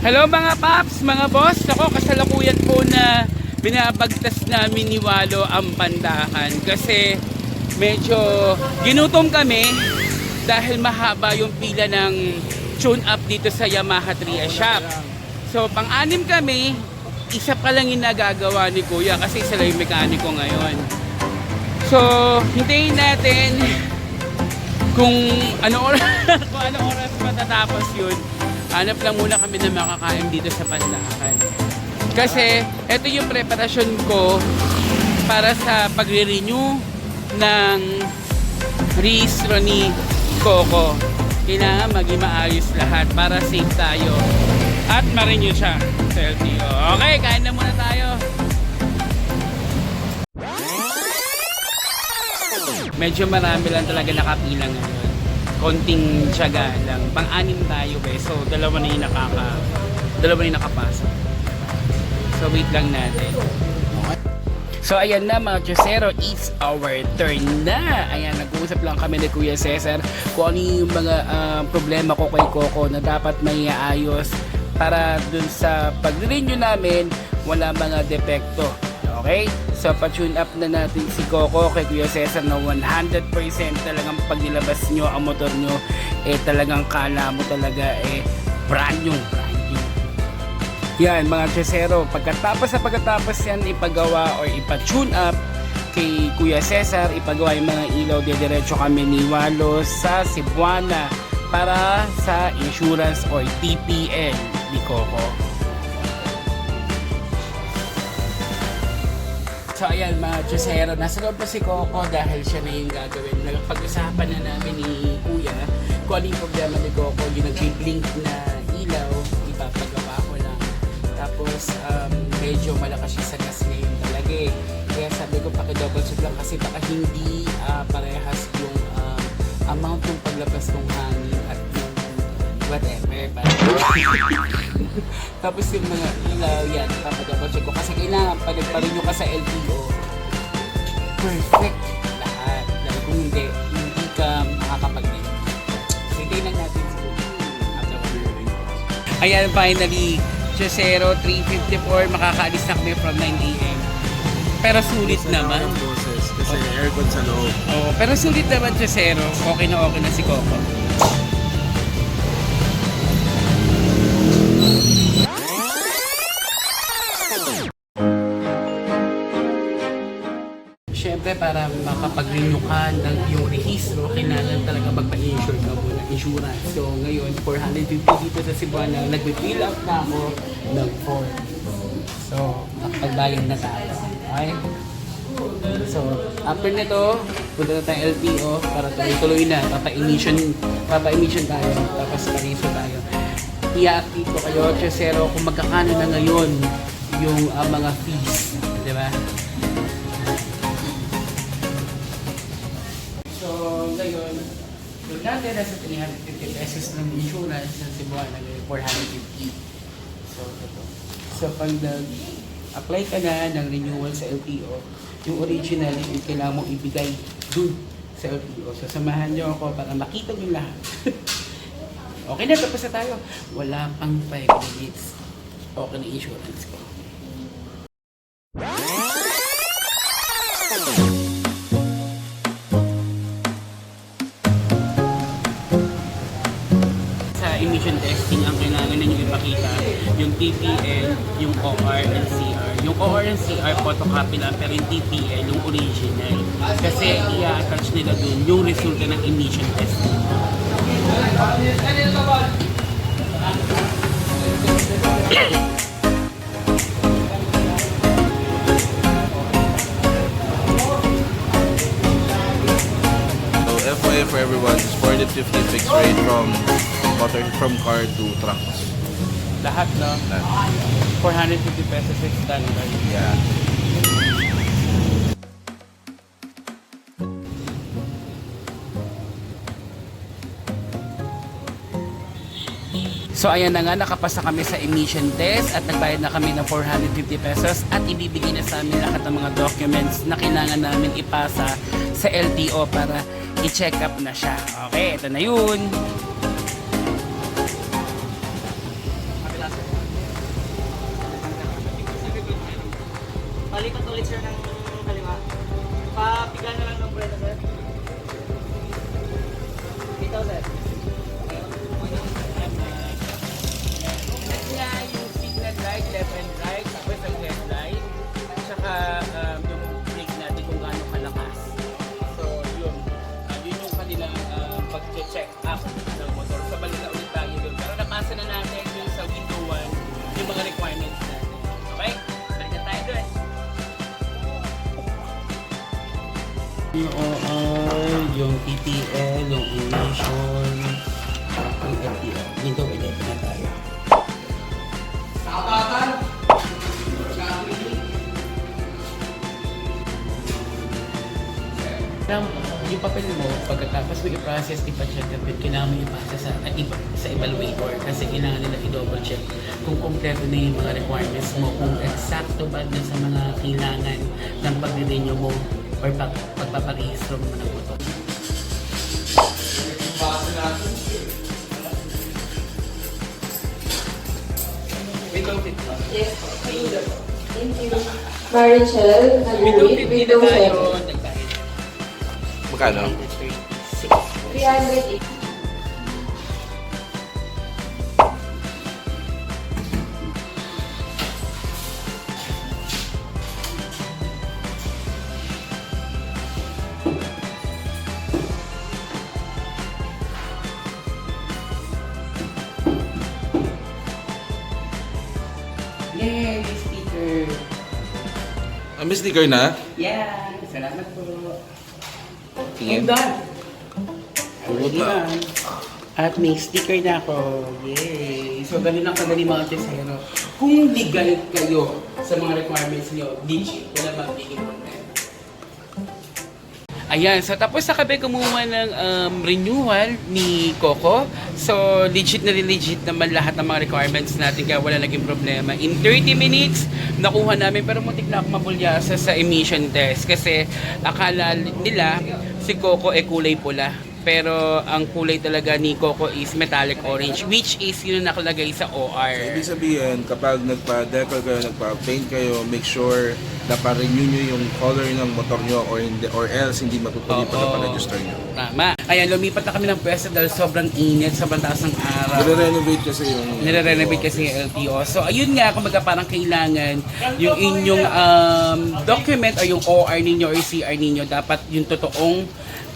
Hello mga paps, mga boss. Ako kasalukuyan po na binabagtas namin ni Walo ang Pandakan kasi medyo ginutom kami dahil mahaba yung pila ng tune up dito sa Yamaha Tria Shop. So pang-anim kami, isa pa lang yung nagagawa ni Kuya kasi isa lang yung mekaniko ngayon. So hintayin natin kung ano oras matatapos yun. Hanap lang muna kami ng makakain dito sa Pandakan. Kasi ito yung preparasyon ko para sa pagre-renew ng registro ni Coco. Kailangan maging maayos lahat para safe tayo at ma-renew siya sa LTO. Okay, kain na muna tayo. Medyo marami lang talaga nakapila ngayon. Konting tiyaga lang. Pang-anim tayo so dalawa na yung nakapasok. So wait lang natin. So ayan na mga Chosero, it's our turn na. Ayan, nag-uusap lang kami ni Kuya Cesar kung ano yung mga problema ko kay Coco na dapat may ayos para dun sa pag-renew namin wala mga depekto. Okay? So pa-tune up na natin si Coco kay Kuya Cesar na 100% talagang pag nilabas nyo ang motor nyo talagang kala mo talaga brand new. Yan mga Chosero, pagkatapos yan ipagawa or ipa-tune up kay Kuya Cesar, ipagawa yung mga ilaw, diretso kami ni Walo sa Cebuana para sa insurance or TPL ni Coco. So ayan mga Chosero, nasa loob pa si Coco dahil siya na yung gagawin. Nagpag-usapan na namin ni Kuya kung ano yung problema ni Coco, yung nag-blink na ilaw, ipapagawa ko lang. Tapos medyo malakas siya sa gas ngayon talaga Kaya sabi ko paki-double check lang kasi baka hindi parehas yung amount ng paglabas ng hangin at yung whatever. Tapos yung mga ilaw yan, papadouble check ko kasi kailangan pag nagparinyo ka sa LTO perfect lahat. Dahil kung hindi ka makakapag-renew. So hintayin lang natin after ayan, finally Chosero, 3:54, makakaalis na kami from 9 AM. Pero sulit naman. Boses, kasi aircon sa loob. Oo, pero sulit naman Chosero. Okay na si Coco. Siyempre, para makapag-renew ka ng yung rehistro, kailangan talaga magpa-insure ka muna, insurance. So, ngayon, 450 dito sa Cebuana, nag-fill up na ako ng form. So, nakapagbayad na tayo. Okay? So, after nito, punta na tayong LTO para tuloy-tuloy na. Papa-emission tayo, tapos pariso tayo. I-update ko kayo, Chosero, kung magkakano na ngayon yung mga fees. Di ba? Ngayon, yung natin nasa 350 pesos ng insurance ng Cebuana, ngayon 450. So, ito. So, pag nag-apply ka na ng renewal sa LTO, yung original, yung kailangan mong ibigay dun sa LTO. So, samahan nyo ako para makita nyo lahat. Okay na, tapos na tayo. Wala pang 5 minutes. Okay na insurance ko. Emission testing ang kailangan ninyo ipakita yung TPL, yung OR and CR. Yung OR and CR photocopy lang pero yung TPL yung original kasi i-attach nila dun yung resulta ng emission testing. So FYI for everyone, it's 450 fixed rate from car to trucks. Lahat, no? 450 pesos is standard. Yeah. So ayan na nga, nakapasa kami sa emission test at nagbayad na kami ng 450 pesos at ibibigay na sa amin lahat ng mga documents na kailangan namin ipasa sa LTO para i-check up na siya. Okay, ito na yun. ulit sir ng kaliwa. Papiga na lang ng bread sir. Dito sir. At nga yung signal light, left and right, tapos ang red light, tsaka yung brake natin kung gaano kalakas. So yun, yun yung kanilang pag-check up ng motor. So balik na ulit tayo doon. Pero napasa na natin yung sa window 1, yung mga requirements natin. Okay? Balik na tayo doon. Yung OR, yung TTL, yung ignition, yung FTL. Window 11 na tayo. Yung papel mo, pagkatapos mo i-process, ipa-check up yun, kailangan mo ipasa sa evaluator kasi kailangan nila i-double check kung kompleto na yung mga requirements mo, kung eksakto ba dun sa mga kailangan ng pag-renew mo or pagpaparehistro mo ng motor. Window 50. Yes, thank you. Marichel, Window Halloween, 50 na window tayo. 7. Magkano? 308. Yay! Sticker! May sticker na? Yeah! Salamat po. Tingin. And done! Ready na. At may sticker na ako. Yay! So, ganun lang kadali mga tesero. Kung legal kayo sa mga requirements nyo, legit. Wala bang biging content. Ayan, so tapos na kami kumuha ng renewal ni Coco. So, legit naman lahat ng mga requirements natin kaya wala naging problema. In 30 minutes, nakuha namin pero muntik na ako mabulyasa sa emission test kasi akala nila si Coco kulay pula. Pero ang kulay talaga ni Coco is metallic orange, which is yun ang nakalagay sa OR. Ibig sabihin, kapag nagpa-decal kayo, nagpa-paint kayo, make sure na pa-renew nyo yung color ng motor nyo or else hindi matutuloy pa na pa-register nyo. Tama. Ayan, lumipat na kami ng pwesto dahil sobrang init, sobrang taas ng araw. Nire-renovate kasi yung... Nire-renovate kasi yung LTO. So, ayun nga, kumbaga parang kailangan yung inyong document o yung OR ninyo or CR ninyo, dapat yung totoong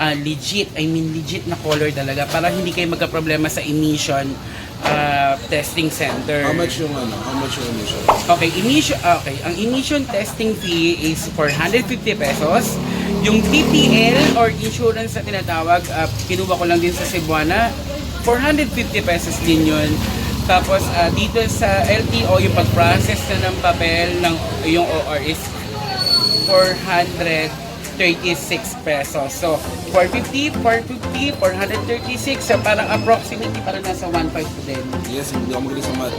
legit na color talaga para hindi kayo magka-problema sa emission testing center. How much yung emission? Okay, ang emission testing fee is 450 pesos. Yung TTL or insurance na tinatawag, kinuha ko lang din sa Cebuana, 450 pesos din yun. Tapos dito sa LTO, yung pag-process na ng papel ng yung OR is 436 pesos. So, 450, 436. So, parang approximately parang nasa 1.5 din. Yes, hindi ako magaling sa math.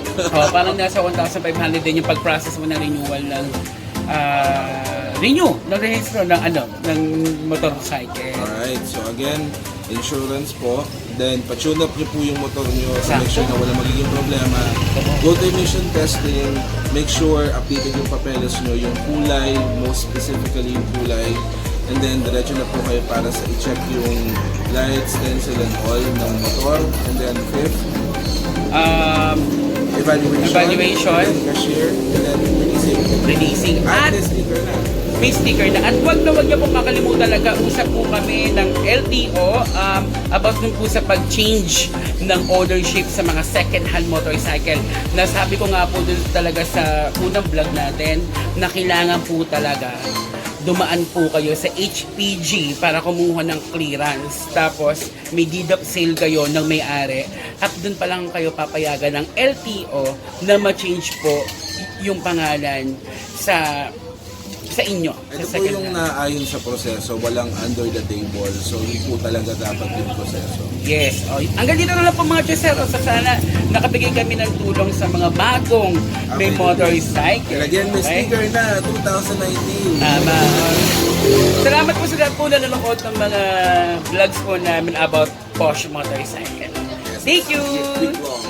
Parang nasa 1,500 din yung pag-process mo ng renewal ng rehistro ng motorcycle. Alright, so again, insurance po. Then, pa-tune up nyo po yung motor nyo to make sure na wala magiging problema. Go to emission testing. Make sure updated yung papeles nyo, yung kulay, most specifically yung kulay. And then, diretso na po kayo para sa i-check yung lights, stencil, and all ng motor. And then, fifth, evaluation. And then, cashier. And then, releasing. At may sticker na. may sticker na. At wag niyo pong makalimutan talaga, usap po kami ng LTO about dun po sa pag-change ng ownership sa mga second-hand motorcycle. Nasabi ko nga po dun talaga sa unang vlog natin na kailangan po talaga dumaan po kayo sa HPG para kumuha ng clearance. Tapos, may deed of sale kayo ng may-ari. At doon pa lang kayo papayagan ng LTO na ma-change po yung pangalan sa inyo. Ito sa po yung naayon sa proseso, walang under the table. So, yun po talaga dapat yung proseso. Yes. Hanggang dito na lang po mga Chesero. So, sana nakabigay kami ng tulong sa mga bagong may motorcycle. And again, may Okay? sticker na, 2019. Tama. Salamat po sa lahat po na nanonood ng mga vlogs po namin about Porsche motorcycle. Thank you! Quick vlog.